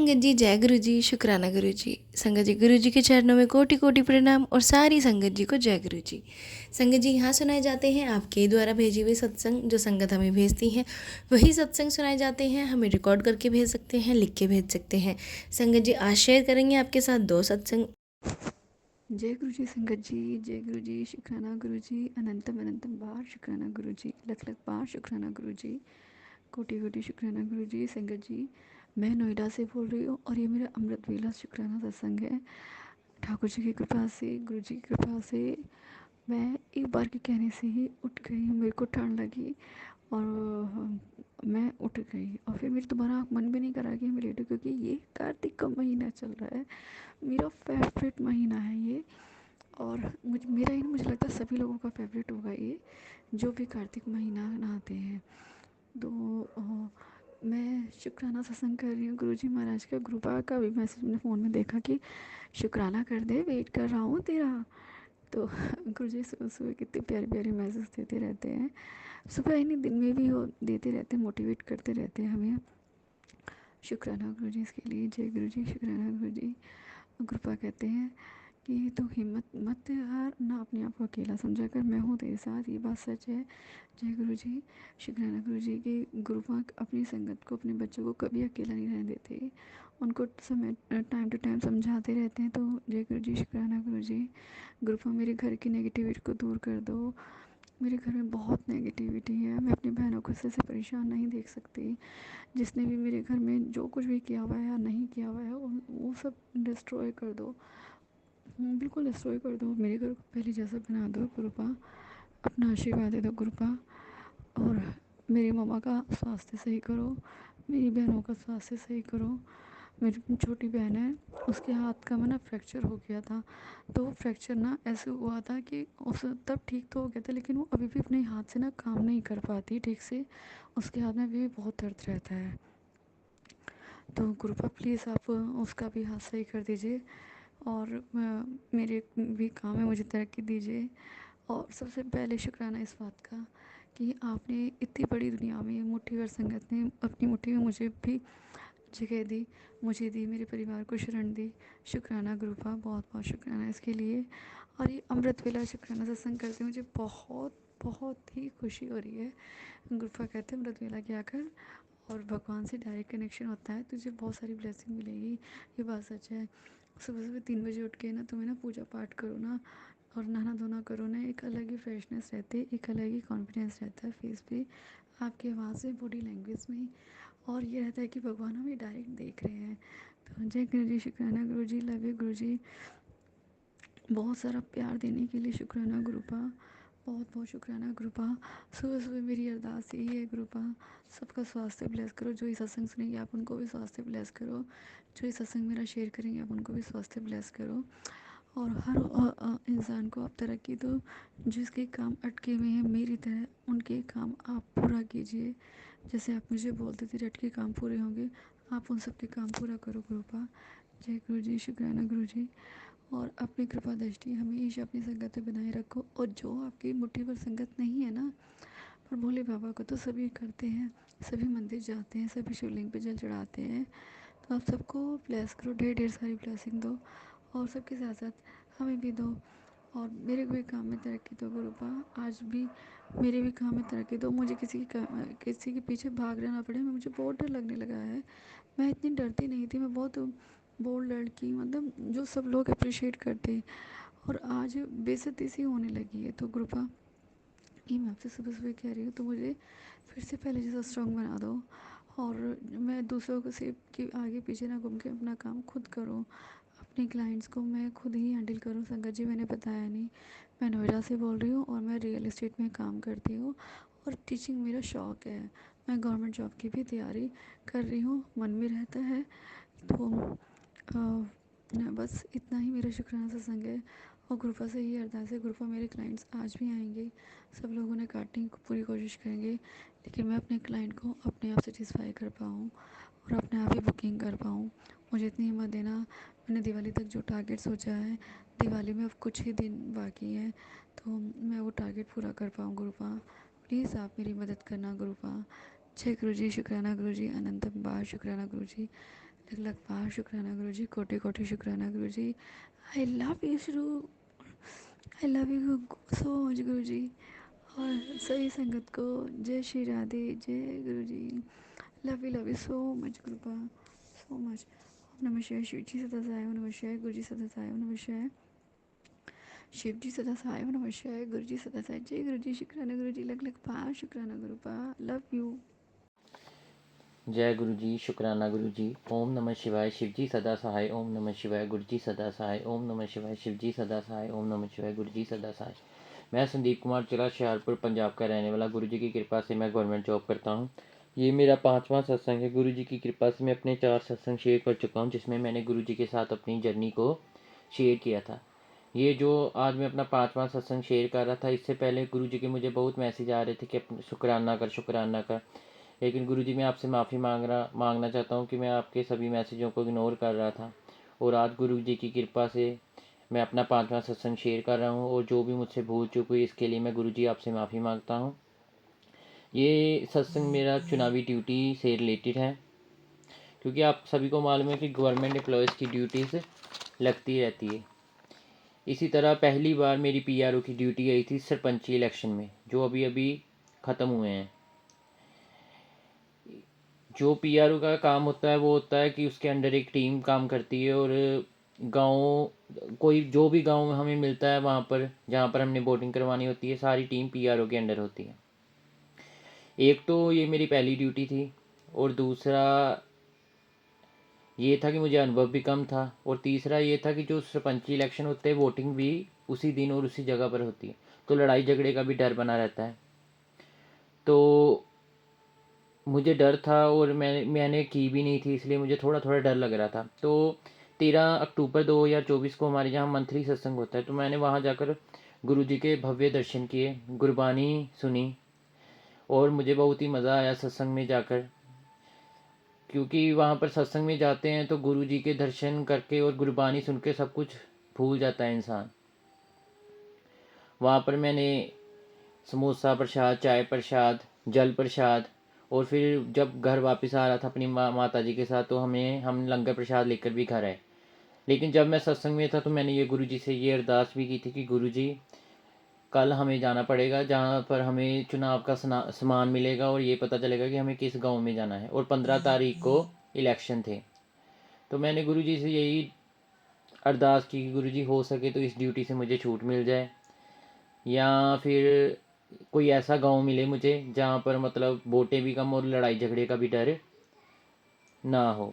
संगत जी, जय गुरु जी, शुक्राना गुरु जी। संगत जी, गुरु जी के चरणों में कोटि कोटि प्रणाम और सारी संगत जी को जय गुरु जी। संगत जी, यहाँ सुनाए जाते हैं आपके द्वारा भेजे हुए सत्संग। जो संगत हमें भेजती हैं वही सत्संग सुनाए जाते हैं। हमें रिकॉर्ड करके भेज सकते हैं, लिख के भेज सकते हैं। संगत जी, आज शेयर करेंगे आपके साथ 2 सत्संग। जय गुरु जी संगत जी, जय गुरु जी, शुक्राना गुरु जी, अनंतम अनंतम बार शुक्राना गुरु जी, लख लख बार शुक्राना गुरु जी, कोटि कोटि शुक्राना गुरु जी। संगत जी, मैं नोएडा से बोल रही हूँ और ये मेरा अमृत वेला शुक्राना सत्संग है। ठाकुर जी की कृपा से, गुरु जी की कृपा से मैं एक बार के कहने से ही उठ गई। मेरे को ठंड लगी और मैं उठ गई और फिर मेरी दोबारा मन भी नहीं करा कि मैं लेटूँ, क्योंकि ये कार्तिक का महीना चल रहा है, मेरा फेवरेट महीना है ये। और मेरा ही नहीं, मुझे लगता है सभी लोगों का फेवरेट होगा ये, जो भी कार्तिक महीना नहाते हैं। तो मैं शुक्राना सत्संग कर रही हूँ गुरु जी महाराज का। गुरुपा का भी मैसेज मैंने फ़ोन में देखा कि शुक्राना कर दे, वेट कर रहा हूँ तेरा। तो गुरु जी सुबह सुबह कितने प्यारे प्यारे मैसेज देते रहते हैं, सुबह ही नहीं दिन में भी वो देते रहते हैं, मोटिवेट करते रहते हैं हमें। शुक्राना गुरु जी इसके लिए, जय गुरु जी, शुक्राना गुरु जी। कृपा कहते हैं कि तू हिम्मत मत हार, ना अपने आप को अकेला समझा कर, मैं हूँ तेरे साथ, ये बात सच है। जय गुरु जी, शुक्राना गुरु जी की। गुरुपा अपनी संगत को, अपने बच्चों को कभी अकेला नहीं रहने देते, उनको समय टाइम टू टाइम समझाते रहते हैं। तो जय गुरु जी, शुक्राना गुरु जी। गुरुपा मेरे घर की नेगेटिविटी को दूर कर दो। मेरे घर में बहुत नेगेटिविटी है, मैं अपनी बहनों को इससे परेशान नहीं देख सकती। जिसने भी मेरे घर में जो कुछ भी किया हुआ है या नहीं किया हुआ है वो सब डिस्ट्रॉय कर दो, बिल्कुल डिस्ट्रॉय कर दो। मेरे घर को पहले जैसा बना दो गुरुपा, अपना आशीर्वाद दे दो गुरुपा। और मेरी मम्मा का स्वास्थ्य सही करो, मेरी बहनों का स्वास्थ्य सही करो। मेरी छोटी बहन है, उसके हाथ का ना फ्रैक्चर हो गया था। तो वो फ्रैक्चर ना ऐसे हुआ था कि उस तब ठीक तो हो गया था, लेकिन वो अभी भी अपने हाथ से ना काम नहीं कर पाती ठीक से, उसके हाथ में भी बहुत दर्द रहता है। तो गुरुपा प्लीज़ आप उसका भी हाथ सही कर दीजिए और मेरे भी काम है, मुझे तरक्की दीजिए। और सबसे पहले शुक्राना इस बात का कि आपने इतनी बड़ी दुनिया में, मुट्ठी भर संगत ने अपनी मुट्ठी में मुझे भी जगह दी, मुझे दी, मेरे परिवार को शरण दी। शुक्राना गुरुपा, बहुत बहुत शुक्राना इसके लिए। और ये अमृत वेला शुक्राना सत्संग करते मुझे बहुत बहुत ही खुशी हो रही है। गुरुपा कहते हैं अमृत वेला क्या कर और भगवान से डायरेक्ट कनेक्शन होता है, तुझे बहुत सारी ब्लेसिंग मिलेगी, ये बात सच है। सुबह सुबह 3 बजे उठ के ना तुम्हें ना पूजा पाठ करो ना और नहाना धोना करो ना, एक अलग ही फ्रेशनेस रहती है, एक अलग ही कॉन्फिडेंस रहता है फेस पे, आपकी आवाज़ से, बॉडी लैंग्वेज में। और ये रहता है कि भगवान हमें डायरेक्ट देख रहे हैं। तो जय गुरु जी, शुक्राना गुरु जी, लव यू गुरु जी। बहुत सारा प्यार देने के लिए शुक्राना गुरुपा, बहुत बहुत शुक्राना गुरुपा। सुबह सुबह मेरी अरदास यही है गुरुपा, सबका स्वास्थ्य ब्लेस करो। जो ये सत्संग सुनेंगे आप उनको भी स्वास्थ्य ब्लेस करो, जो ये सत्संग मेरा शेयर करेंगे आप उनको भी स्वास्थ्य ब्लेस करो। और हर इंसान को आप तरक्की दो, जिसके काम अटके हुए हैं मेरी तरह उनके काम आप पूरा कीजिए। जैसे आप मुझे बोलते थे रट के काम पूरे होंगे, आप उन सब के काम पूरा करो गुरुपा। जय गुरु जी, शुक्राना गुरु जी। और अपनी कृपा दृष्टि हमेशा अपनी संगत में बनाए रखो। और जो आपकी मुट्ठी भर संगत नहीं है ना, पर भोले बाबा को तो सभी करते हैं, सभी मंदिर जाते हैं, सभी शिवलिंग पे जल चढ़ाते हैं। तो आप सबको ब्लेस करो, ढेर ढेर सारी ब्लेसिंग दो और सबके साथ साथ हमें भी दो। और मेरे भी काम में तरक्की दो गुरुपा, आज भी मेरे भी काम में तरक्की दो। मुझे किसी के पीछे भागना ना पड़े, मुझे बहुत डर लगने लगा है। मैं इतनी डरती नहीं थी, मैं बहुत बोल्ड लड़की, मतलब जो सब लोग अप्रिशिएट करते, और आज बेइज्जती सी होने लगी है। तो कृपा ये मैं आपसे सुबह सुबह कह रही हूँ, तो मुझे फिर से पहले जैसा स्ट्रॉन्ग बना दो और मैं दूसरों को से कि आगे पीछे ना घूम के अपना काम खुद करूँ, अपने क्लाइंट्स को मैं खुद ही हैंडल करूँ। संगत जी मैंने बताया नहीं, मैं नोएडा से बोल रही हूँ और मैं रियल एस्टेट में काम करती हूँ और टीचिंग मेरा शौक़ है। मैं गवर्नमेंट जॉब की भी तैयारी कर रही हूँ, मन में रहता है। तो बस इतना ही मेरा शुक्राना सत्संग है। और गुरुपा से ये अरदास है, गुरुपा मेरे क्लाइंट्स आज भी आएंगे, सब लोगों ने काटने की पूरी कोशिश करेंगे, लेकिन मैं अपने क्लाइंट को अपने आप सेटिस्फाई कर पाऊँ और अपने आप ही बुकिंग कर पाऊँ। मुझे इतनी हिम्मत देना, मैंने दिवाली तक जो टारगेट सोचा है, दिवाली में अब कुछ ही दिन बाकी है, तो मैं वो टारगेट पूरा कर पाऊँ गुरुपा। प्लीज़ आप मेरी मदद करना गुरुपा। जय गुरु जी, शुक्राना गुरु जी, अनंत बार शुक्राना गुरु जी। लख लख बार शुक्राना गुरु जी, कोटि कोटि शुक्राना गुरु जी। आई लव यू शुरू, I love you so much गुरु जी। और सही संगत को जय श्री राधे, जय गुरु जी। लव यू सो मच कृपा, सो मच। ओम नमः शिवाय, शिव जी सदा साई, ओम नमः शिवाय, गुरु जी सदा साई, ओम नमः शिवाय, शिव जी सदा साई, ओम नमः शिवाय, गुरु जी सदा साई, जय गुरु जी, शुक्राना गुरु जी, लख लख बार शुक्राना गुरु पा, लव यू। जय गुरु जी, शुक्राना गुरु जी। ओम नमः शिवाय, शिव जी सदा सहाय, ओम नमः शिवाय, गुरु जी सदा सहाय, ओम नमः शिवाय, शिव जी सदा सहाय, ओम नमः शिवाय, गुरु जी सदा सहाय। मैं संदीप कुमार चिला हुशियारपुर पंजाब का रहने वाला। गुरु जी की कृपा से मैं गवर्नमेंट जॉब करता हूँ। ये मेरा 5वां सत्संग है। गुरु जी की कृपा से मैं अपने 4 सत्संग शेयर कर चुका हूँ, जिसमें मैंने गुरु जी के साथ अपनी जर्नी को शेयर किया था। ये जो आज मैं अपना 5वां सत्संग शेयर कर रहा था, इससे पहले गुरु जी के मुझे बहुत मैसेज आ रहे थे कि शुक्राना कर, शुक्राना कर। लेकिन गुरुजी, मैं आपसे माफ़ी मांगना चाहता हूँ कि मैं आपके सभी मैसेजों को इग्नोर कर रहा था। और आज गुरुजी की कृपा से मैं अपना 5वां सत्संग शेयर कर रहा हूँ, और जो भी मुझसे भूल चूक हुई इसके लिए मैं गुरुजी आपसे माफ़ी मांगता हूँ। ये सत्संग मेरा चुनावी ड्यूटी से रिलेटेड है, क्योंकि आप सभी को मालूम है कि गवर्नमेंट एम्प्लॉयज़ की ड्यूटीज़ लगती रहती है। इसी तरह पहली बार मेरी पीआरओ की ड्यूटी आई थी सरपंची इलेक्शन में, जो अभी अभी ख़त्म हुए हैं। जो पीआरओ का काम होता है वो होता है कि उसके अंडर एक टीम काम करती है, और गांव, कोई जो भी गांव हमें मिलता है वहाँ पर जहाँ पर हमने वोटिंग करवानी होती है, सारी टीम पीआरओ के अंडर होती है। एक तो ये मेरी पहली ड्यूटी थी, और दूसरा ये था कि मुझे अनुभव भी कम था, और तीसरा ये था कि जो सरपंची इलेक्शन होते हैं वोटिंग भी उसी दिन और उसी जगह पर होती है, तो लड़ाई झगड़े का भी डर बना रहता है। तो मुझे डर था, और मैंने की भी नहीं थी, इसलिए मुझे थोड़ा थोड़ा डर लग रहा था। तो 13 अक्टूबर 2024 को हमारे यहाँ मंथली सत्संग होता है, तो मैंने वहाँ जाकर गुरु जी के भव्य दर्शन किए, गुरबानी सुनी, और मुझे बहुत ही मज़ा आया सत्संग में जाकर। क्योंकि वहाँ पर सत्संग में जाते हैं तो गुरु जी के दर्शन करके और गुरबानी सुन के सब कुछ भूल जाता है इंसान। वहाँ पर मैंने समोसा प्रसाद, चाय प्रसाद, जल प्रसाद, और फिर जब घर वापस आ रहा था अपनी माता जी के साथ, तो हम लंगर प्रसाद लेकर भी घर आए। लेकिन जब मैं सत्संग में था तो मैंने ये गुरु जी से ये अरदास भी की थी कि गुरु जी, कल हमें जाना पड़ेगा जहाँ पर हमें चुनाव का सामान मिलेगा, और ये पता चलेगा कि हमें किस गांव में जाना है, और 15 तारीख को इलेक्शन थे। तो मैंने गुरु जी से यही अरदास की कि गुरु जी, हो सके तो इस ड्यूटी से मुझे छूट मिल जाए, या फिर कोई ऐसा गांव मिले मुझे जहाँ पर मतलब वोटें भी कम और लड़ाई झगड़े का भी डर ना हो।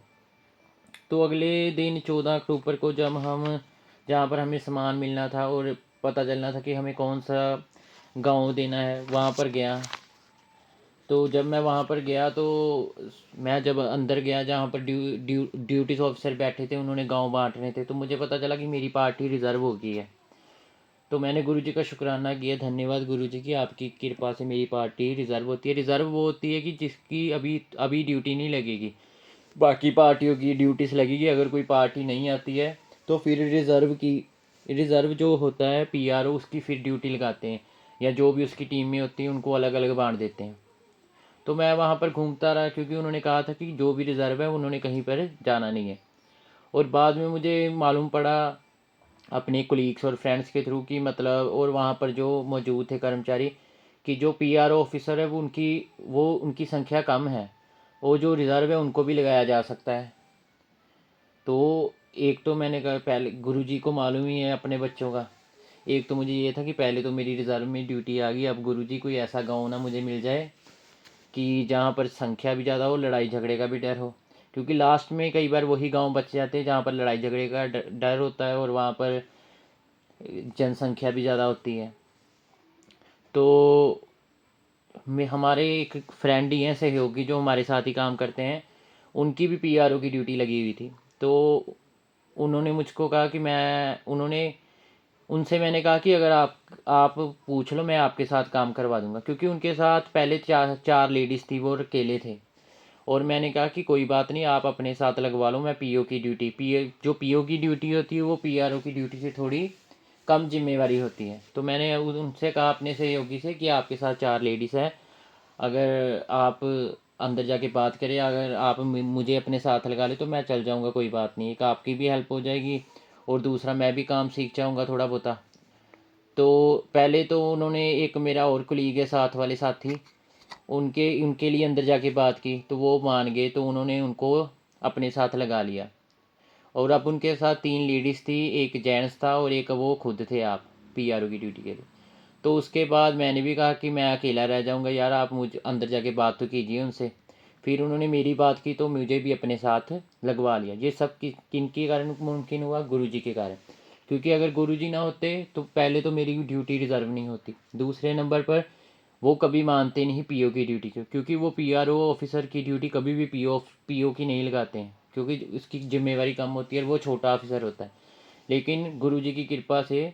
तो अगले दिन 14 अक्टूबर को जब हम जहाँ पर हमें सामान मिलना था और पता चलना था कि हमें कौन सा गांव देना है, वहाँ पर गया। तो जब मैं वहाँ पर गया तो मैं जब अंदर गया जहाँ पर ड्यूटीज ऑफिसर बैठे थे, उन्होंने गांव बांट रहे थे, तो मुझे पता चला कि मेरी पार्टी रिज़र्व हो गई है। तो मैंने गुरुजी का शुक्राना किया, धन्यवाद गुरुजी की आपकी कृपा से मेरी पार्टी रिज़र्व होती है। रिज़र्व वो होती है कि जिसकी अभी अभी ड्यूटी नहीं लगेगी, बाकी पार्टियों की ड्यूटीज लगेगी। अगर कोई पार्टी नहीं आती है तो फिर रिज़र्व जो होता है पीआरओ, उसकी फिर ड्यूटी लगाते हैं, या जो भी उसकी टीम में होती है उनको अलग अलग बांट देते हैं। तो मैं वहाँ पर घूमता रहा, क्योंकि उन्होंने कहा था कि जो भी रिज़र्व है उन्होंने कहीं पर जाना नहीं है। और बाद में मुझे मालूम पड़ा अपने कोलीग्स और फ्रेंड्स के थ्रू कि मतलब, और वहाँ पर जो मौजूद थे कर्मचारी, कि जो पीआरओ ऑफिसर है वो उनकी संख्या कम है, और जो रिज़र्व है उनको भी लगाया जा सकता है। तो एक तो मैंने कहा, पहले गुरुजी को मालूम ही है अपने बच्चों का। एक तो मुझे ये था कि पहले तो मेरी रिज़र्व में ड्यूटी आ गई, अब गुरुजी कोई ऐसा गाँव ना मुझे मिल जाए कि जहाँ पर संख्या भी ज़्यादा हो, लड़ाई झगड़े का भी डर हो। क्योंकि लास्ट में कई बार वही गांव बच जाते हैं जहाँ पर लड़ाई झगड़े का डर होता है, और वहाँ पर जनसंख्या भी ज़्यादा होती है। तो मैं, हमारे एक फ्रेंड ही हैं सहयोगी जो हमारे साथ ही काम करते हैं, उनकी भी पीआरओ की ड्यूटी लगी हुई थी। तो उन्होंने मुझको कहा कि उनसे मैंने कहा कि अगर आप पूछ लो, मैं आपके साथ काम करवा दूंगा, क्योंकि उनके साथ पहले चार लेडीज़ थी, वो अकेले थे। और मैंने कहा कि कोई बात नहीं, आप अपने साथ लगवा लो, मैं पीओ की ड्यूटी जो पीओ की ड्यूटी होती है वो पीआरओ की ड्यूटी से थोड़ी कम जिम्मेवारी होती है। तो मैंने उनसे कहा अपने सहयोगी से कि आपके साथ 4 लेडीज़ हैं, अगर आप अंदर जाके बात करें, अगर आप मुझे अपने साथ लगा ले तो मैं चल जाऊँगा, कोई बात नहीं, एक आपकी भी हेल्प हो जाएगी और दूसरा मैं भी काम सीख जाऊँगा थोड़ा बहुत। तो पहले तो उन्होंने, एक मेरा और कोलीग है साथ वाले साथी, उनके उनके लिए अंदर जाके बात की तो वो मान गए, तो उन्होंने उनको अपने साथ लगा लिया। और अब उनके साथ 3 लेडीज़ थी, एक जेंट्स था और एक वो खुद थे आप पीआरओ की ड्यूटी के लिए। तो उसके बाद मैंने भी कहा कि मैं अकेला रह जाऊंगा यार, आप मुझे अंदर जाके बात तो कीजिए उनसे। फिर उन्होंने मेरी बात की तो मुझे भी अपने साथ लगवा लिया। ये सब किन के कारण मुमकिन हुआ? गुरुजी के कारण। क्योंकि अगर गुरुजी ना होते तो पहले तो मेरी ड्यूटी रिज़र्व नहीं होती, दूसरे नंबर पर वो कभी मानते नहीं पीओ की ड्यूटी को, क्योंकि वो पीआरओ ऑफिसर की ड्यूटी कभी भी पीओ की नहीं लगाते हैं, क्योंकि उसकी जिम्मेवारी कम होती है और वो छोटा ऑफिसर होता है। लेकिन गुरुजी की कृपा से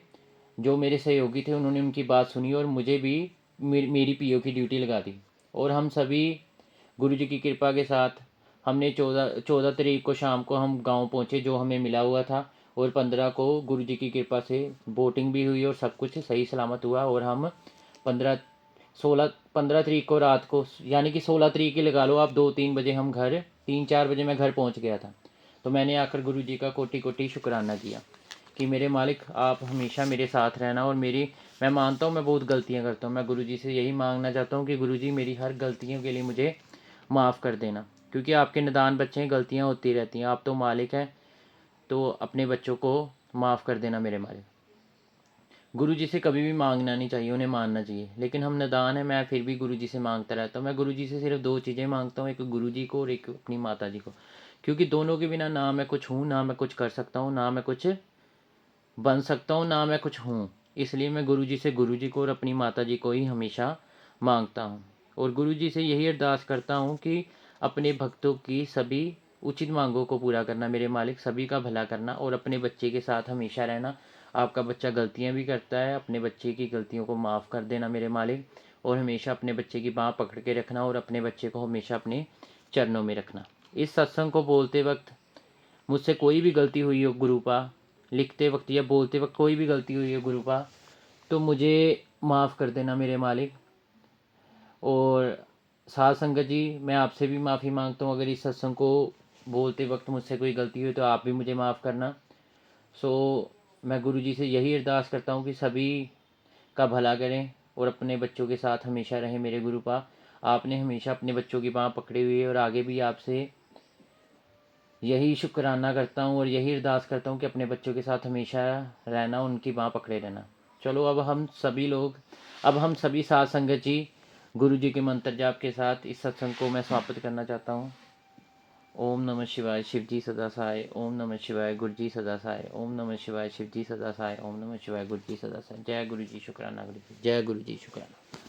जो मेरे सहयोगी थे उन्होंने उनकी बात सुनी और मुझे भी मेरी पीओ की ड्यूटी लगा दी। और हम सभी गुरुजी की कृपा के साथ हमने 14 तारीख को शाम को हम गांव पहुंचे, जो हमें मिला हुआ था। और 15 को गुरुजी की कृपा से बोटिंग भी हुई और सब कुछ सही सलामत हुआ। और हम 15 तारीख को रात को, यानी कि 16 तारीख की लगा लो आप, 2-3 बजे हम घर, 3-4 बजे मैं घर पहुंच गया था। तो मैंने आकर गुरुजी का कोटि कोटि शुक्राना किया कि मेरे मालिक आप हमेशा मेरे साथ रहना। और मैं मानता हूँ मैं बहुत गलतियाँ करता हूँ, मैं गुरुजी से यही मांगना चाहता हूँ कि गुरुजी मेरी हर गलतियों के लिए मुझे माफ़ कर देना, क्योंकि आपके नादान बच्चे हैं, गलतियाँ होती रहती हैं, आप तो मालिक हैं, तो अपने बच्चों को माफ़ कर देना मेरे मालिक। गुरुजी से कभी भी मांगना नहीं चाहिए, उन्हें मानना चाहिए, लेकिन हम नादान हैं, मैं फिर भी गुरुजी से मांगता रहता हूँ। मैं गुरुजी से सिर्फ 2 चीज़ें मांगता हूँ, एक गुरुजी को और एक अपनी माता जी को, क्योंकि दोनों के बिना ना मैं कुछ हूँ, ना मैं कुछ कर सकता हूँ, ना मैं कुछ बन सकता हूँ, ना मैं कुछ हूँ। इसलिए मैं गुरुजी से गुरुजी को और अपनी माता जी को ही हमेशा मांगता हूँ। और गुरुजी से यही अरदास करता हूँ कि अपने भक्तों की सभी उचित मांगों को पूरा करना मेरे मालिक, सभी का भला करना और अपने बच्चे के साथ हमेशा रहना। आपका बच्चा गलतियाँ भी करता है, अपने बच्चे की गलतियों को माफ़ कर देना मेरे मालिक, और हमेशा अपने बच्चे की बाँह पकड़ के रखना और अपने बच्चे को हमेशा अपने चरणों में रखना। इस सत्संग को बोलते वक्त मुझसे कोई भी गलती हुई हो गुरुपा, लिखते वक्त या बोलते वक्त कोई भी गलती हुई हो गुरुपा, तो मुझे माफ़ कर देना मेरे मालिक। और साध संगत जी, मैं आपसे भी माफ़ी मांगता हूँ, अगर इस सत्संग को बोलते वक्त मुझसे कोई गलती हुई तो आप भी मुझे माफ़ करना। मैं गुरु जी से यही अरदास करता हूँ कि सभी का भला करें और अपने बच्चों के साथ हमेशा रहें मेरे गुरुपा। आपने हमेशा अपने बच्चों की बाँह पकड़ी हुई है और आगे भी आपसे यही शुक्राना करता हूँ और यही अरदास करता हूँ कि अपने बच्चों के साथ हमेशा रहना, उनकी बाँह पकड़े रहना। चलो अब हम सभी साथ संगत जी गुरु जी के मंत्र जाप के साथ इस सत्संग को मैं समाप्त करना चाहता हूँ। ओम नमः शिवाय, शिव जी सदा सहाय। ओम नमः शिवाय, गुरु जी सदा सहाय। ओम नमः शिवाय, शिव जी सदा सहाय। ओम नमः शिवाय, गुरु जी सदा सहाय। जय गुरु जी, शुक्राना गुरु जी। जय गुरु जी, शुक्राना।